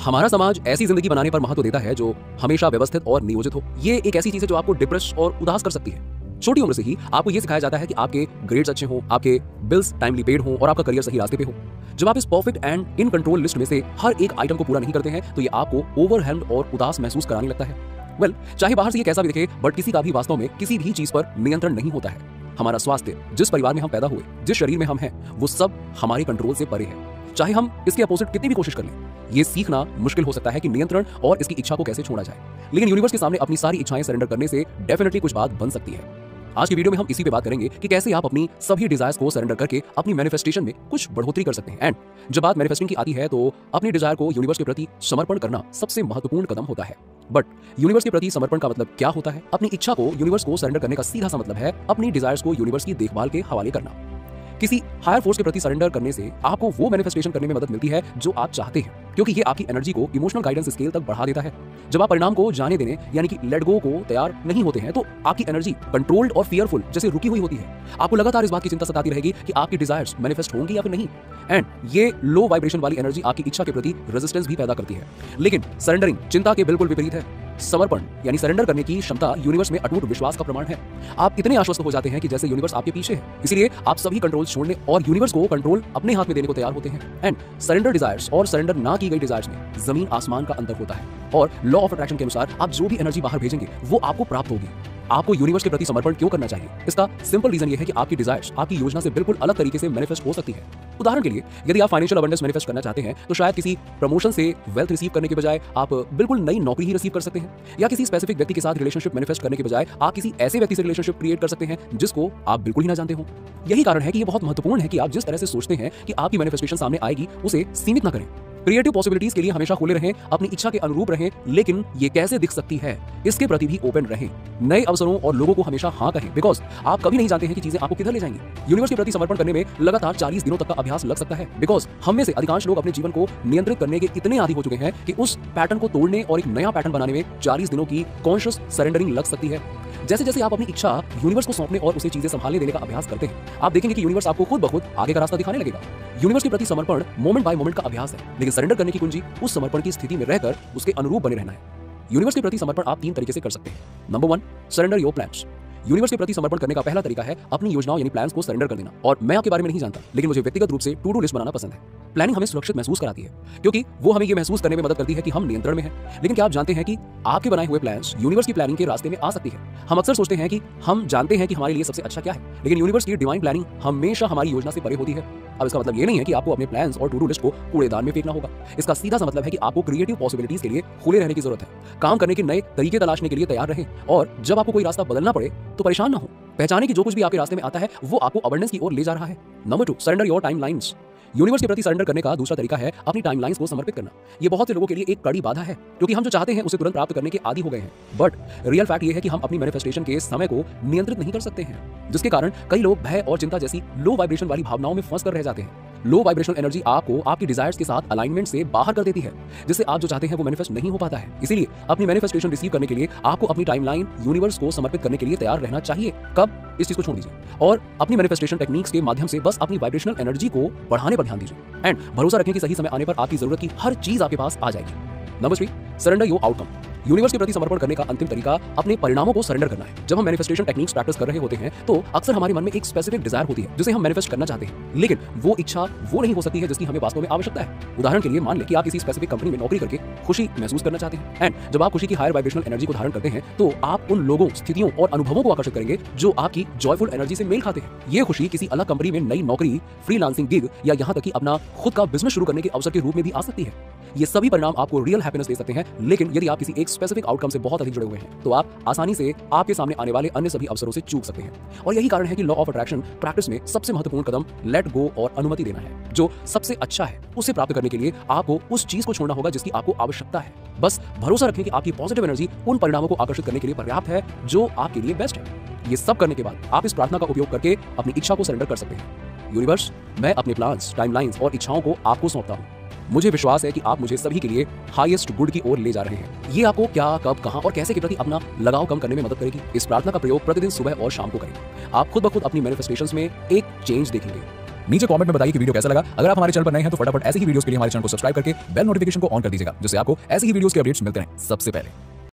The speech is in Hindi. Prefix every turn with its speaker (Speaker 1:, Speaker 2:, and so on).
Speaker 1: हमारा समाज ऐसी जिंदगी बनाने पर महत्व देता है जो हमेशा व्यवस्थित और नियोजित हो। ये एक ऐसी चीज है जो आपको डिप्रेस और उदास कर सकती है। छोटी उम्र से ही आपको ये सिखाया जाता है कि आपके ग्रेड्स अच्छे हों, आपके बिल्स टाइमली पेड हों और आपका करियर सही रास्ते पे हो। जब आप इस perfect and in control list में से हर एक आइटम को पूरा नहीं करते हैं तो ये आपको ओवरवेल्म्ड और उदास महसूस कराने लगता है। चाहे बाहर से ये कैसा भी दिखे, बट किसी का भी वास्तव में किसी भी चीज पर नियंत्रण नहीं होता है। हमारा स्वास्थ्य, जिस परिवार में हम पैदा हुए, जिस शरीर में हम हैं, वो सब हमारे कंट्रोल से परे है। चाहे हम इसके अपोजिट कितनी भी कोशिश कर लें, ये सीखना मुश्किल हो सकता है कि नियंत्रण और इसकी इच्छा को कैसे छोड़ा जाए। लेकिन यूनिवर्स के सामने अपनी सारी इच्छाएं सरेंडर करने से डेफिनेटली कुछ बात बन सकती है। आज की वीडियो में हम इसी पे बात करेंगे कि कैसे आप अपनी सभी डिजायर्स को सरेंडर करके अपनी मैनिफेस्टेशन में कुछ बढ़ोतरी कर सकते हैं। एंड जब बात मैनिफेस्टिंग की आती है तो अपनी डिजायर को यूनिवर्स के प्रति समर्पण करना सबसे महत्वपूर्ण कदम होता है। बट यूनिवर्स के प्रति समर्पण का मतलब क्या होता है? अपनी इच्छा को यूनिवर्स को सरेंडर करने का सीधा सा मतलब है अपनी डिजायर्स को यूनिवर्स की देखभाल के हवाले करना। किसी हायर फोर्स के प्रति सरेंडर करने से आपको वो मैनिफेस्टेशन करने में मदद मिलती है जो आप चाहते हैं, क्योंकि ये आपकी एनर्जी को इमोशनल गाइडेंस स्केल तक बढ़ा देता है। जब आप परिणाम को जाने देने यानी कि लेट गो को तैयार नहीं होते हैं तो आपकी एनर्जी कंट्रोल्ड और फियरफुल जैसे रुकी हुई होती है। आपको लगातार इस बात की चिंता सताती रहेगी कि आपकी डिजायर्स मैनिफेस्ट होंगी या फिर नहीं। एंड ये लो वाइब्रेशन वाली एनर्जी आपकी इच्छा के प्रति रेजिस्टेंस भी पैदा करती है। लेकिन सरेंडरिंग चिंता के बिल्कुल विपरीत है। समर्पण यानी सरेंडर करने की क्षमता यूनिवर्स में अटूट विश्वास का प्रमाण है। आप इतने आश्वस्त हो जाते हैं कि जैसे यूनिवर्स आपके पीछे है, इसलिए आप सभी कंट्रोल छोड़ने और यूनिवर्स को कंट्रोल अपने हाथ में देने को तैयार होते हैं। एंड सरेंडर डिजायर्स और सरेंडर ना की गई डिजायर्स में जमीन आसमान का अंतर होता है। और लॉ ऑफ अट्रैक्शन के अनुसार आप जो भी एनर्जी बाहर भेजेंगे वो आपको प्राप्त होगी। आपको यूनिवर्स के प्रति समर्पण क्यों करना चाहिए? इसका सिंपल रीजन ये है कि आपकी डिजायर्स आपकी योजना से बिल्कुल अलग तरीके से मैनिफेस्ट हो सकती है। उदाहरण के लिए, यदि आप फाइनेंशियल अबंडेंस मैनिफेस्ट करना चाहते हैं तो शायद किसी प्रमोशन से वेल्थ रिसीव करने के बजाय आप बिल्कुल नई नौकरी ही रिसीव कर सकते हैं, या किसी स्पेसिफिक व्यक्ति के साथ रिलेशनशिप मैनिफेस्ट करने के बजाय आप किसी ऐसे व्यक्ति से रिलेशनशिप क्रिएट कर सकते हैं जिसको आप बिल्कुल ही ना जानते हो। यही कारण है कि ये बहुत महत्वपूर्ण है कि आप जिस तरह से सोचते हैं कि आपकी मैनिफेस्टेशन सामने आएगी उसे सीमित ना करें। क्रिएटिव पॉसिबिलिटीज के लिए हमेशा खुले रहें, अपनी इच्छा के अनुरूप रहें, लेकिन ये कैसे दिख सकती है इसके प्रति भी ओपन रहें। नए अवसरों और लोगों को हमेशा हाँ कहें, बिकॉज आप कभी नहीं जानते हैं कि चीजें आपको किधर ले जाएंगी। यूनिवर्स के प्रति समर्पण करने में लगातार 40 दिनों तक का अभ्यास लग सकता है, बिकॉज हम में से अधिकांश लोग अपने जीवन को नियंत्रित करने के इतने आदी हो चुके हैं कि उस पैटर्न को तोड़ने और एक नया पैटर्न बनाने में 40 दिनों की कॉन्शियस सरेंडरिंग लग सकती है। जैसे जैसे आप अपनी इच्छा यूनिवर्स को सौंपने और उसे चीजें संभालने देने का अभ्यास करते हैं, आप देखेंगे कि यूनिवर्स आपको खुद ब खुद आगे का रास्ता दिखाने लगेगा। यूनिवर्स के प्रति समर्पण मोमेंट बाय मोमेंट का अभ्यास है, लेकिन सरेंडर करने की कुंजी उस समर्पण की स्थिति में रहकर उसके अनुरूप बने रहना है। यूनिवर्स के प्रति समर्पण आप 3 तरीके से कर सकते हैं। Number 1, surrender your plans. Universe के प्रति समर्पण करने का पहला तरीका है अपनी योजनाओं यानी प्लान्स को सरेंडर कर देना। और मैं आपके बारे में नहीं जानता, लेकिन मुझे व्यक्तिगत रूप से टू डू लिस्ट बनाना पसंद है। प्लानिंग हमें सुरक्षित महसूस कराती है, क्योंकि वो हमें ये महसूस करने में मदद करती है कि हम नियंत्रण में हैं। लेकिन क्या आप जानते हैं कि आपके बनाए हुए प्लान्स यूनिवर्स की प्लानिंग के रास्ते में आ सकती है? हम अक्सर सोचते हैं कि हम जानते हैं कि हमारे लिए सबसे अच्छा क्या है, लेकिन यूनिवर्स की डिवाइन प्लानिंग हमेशा हमारी योजना से परे होती है। अब इसका मतलब ये नहीं है कि आपको अपने प्लान्स और टू डू लिस्ट को कूड़ेदान में फेंकना होगा। इसका सीधा सा मतलब है कि आपको क्रिएटिव पॉसिबिलिटीज के लिए खुले रहने की जरूरत है, काम करने के नए तरीके तलाशने के लिए तैयार रहें, और जब आपको कोई रास्ता बदलना पड़े तो परेशान ना हो। पहचाने कि जो कुछ भी आपके रास्ते में आता है वो आपको अबंडेंस की ओर ले जा रहा है। Number 2, surrender your timelines. Universe के प्रति सरेंडर करने का दूसरा तरीका है अपनी टाइमलाइंस को समर्पित करना। ये बहुत से लोगों के लिए एक कड़ी बाधा है, क्योंकि हम जो चाहते हैं उसे तुरंत प्राप्त करने के आदी हो गए हैं। बट रियल फैक्ट ये है कि हम अपनी मैनिफेस्टेशन के समय को नियंत्रित नहीं कर सकते हैं, जिसके कारण कई लोग भय और चिंता जैसी लो वाइब्रेशन वाली भावनाओं में फंस कर रह जाते हैं। लो वाइब्रेशनल एनर्जी आपको आपकी डिजायर्स के साथ अलाइनमेंट से बाहर कर देती है, जिससे आप जो चाहते हैं वो मैनिफेस्ट नहीं हो पाता है। इसीलिए अपनी मैनिफेस्टेशन रिसीव करने के लिए आपको अपनी टाइमलाइन यूनिवर्स को समर्पित करने के लिए तैयार रहना चाहिए। कब? इस चीज को छोड़ दीजिए और अपनी मैनिफेस्टेशन टेक्निक्स के माध्यम से बस अपनी वाइब्रेशनल एनर्जी को बढ़ाने पर ध्यान दीजिए। एंड भरोसा रखें कि सही समय आने पर आपकी जरूरत की हर चीज आपके पास आ जाएगी। Number 3, surrender your outcome. Universe के प्रति समर्पण करने का अंतिम तरीका अपने परिणामों को सरेंडर करना है। जब हम मैनिफेस्टेशन टेक्निक्स प्रैक्टिस कर रहे होते हैं तो अक्सर हमारे मन में एक स्पेसिफिक डिजायर होती है जिसे हम मैनिफेस्ट करना चाहते हैं, लेकिन वो इच्छा वो नहीं हो सकती है जिसकी हमें वास्तव में आवश्यकता है। उदाहरण के लिए, मान लें कि आप किसी स्पेसिफिक कंपनी में नौकरी करके खुशी महसूस करना चाहते हैं। एंड जब आप खुशी की हायर वाइब्रेशनल एनर्जी को धारण करते हैं तो आप उन लोगों, स्थितियों और अनुभवों को आकर्षित करेंगे जो आपकी जॉयफुल एनर्जी से मेल खाते हैं। ये खुशी किसी अलग कंपनी में नई नौकरी, फ्रीलांसिंग गिग या यहाँ तक कि अपना खुद का बिजनेस शुरू करने के अवसर के रूप में भी आ सकती है। ये सभी परिणाम आपको रियल हैप्पीनेस दे सकते हैं, लेकिन यदि आप किसी एक स्पेसिफिक आउटकम से बहुत अधिक जुड़े हुए हैं तो आप आसानी से आपके सामने आने वाले अन्य सभी अवसरों से चूक सकते हैं। और यही कारण है कि लॉ ऑफ अट्रैक्शन प्रैक्टिस में सबसे महत्वपूर्ण कदम लेट गो और अनुमति देना है। जो सबसे अच्छा है उसे प्राप्त करने के लिए आपको उस चीज को छोड़ना होगा जिसकी आपको आवश्यकता है। बस भरोसा रखें कि आपकी पॉजिटिव एनर्जी उन परिणामों को आकर्षित करने के लिए पर्याप्त है जो आपके लिए बेस्ट है। ये सब करने के बाद आप इस प्रार्थना का उपयोग करके अपनी इच्छा को सरेंडर कर सकते हैं। यूनिवर्स, मैं अपने प्लान्स, टाइमलाइंस और इच्छाओं को आपको सौंपता हूँ। मुझे विश्वास है कि आप मुझे सभी के लिए हाईएस्ट गुड की ओर ले जा रहे हैं। ये आपको क्या, कब, कहां और कैसे के प्रति अपना लगाव कम करने में मदद करेगी। इस प्रार्थना का प्रयोग प्रतिदिन सुबह और शाम को करें। आप खुद ब खुद अपनी मैनिफेस्टेशंस में एक चेंज देखेंगे। नीचे कमेंट में बताइए कि वीडियो कैसा लगा। अगर आप हमारे चैनल पर नए हैं तो फटाफट ऐसी ही वीडियोस के लिए हमारे चैनल को सब्सक्राइब करके बेल नोटिफिकेशन को ऑन कर दीजिएगा, जिससे आपको ऐसी ही वीडियोस के अपडेट्स मिलते रहें सबसे पहले।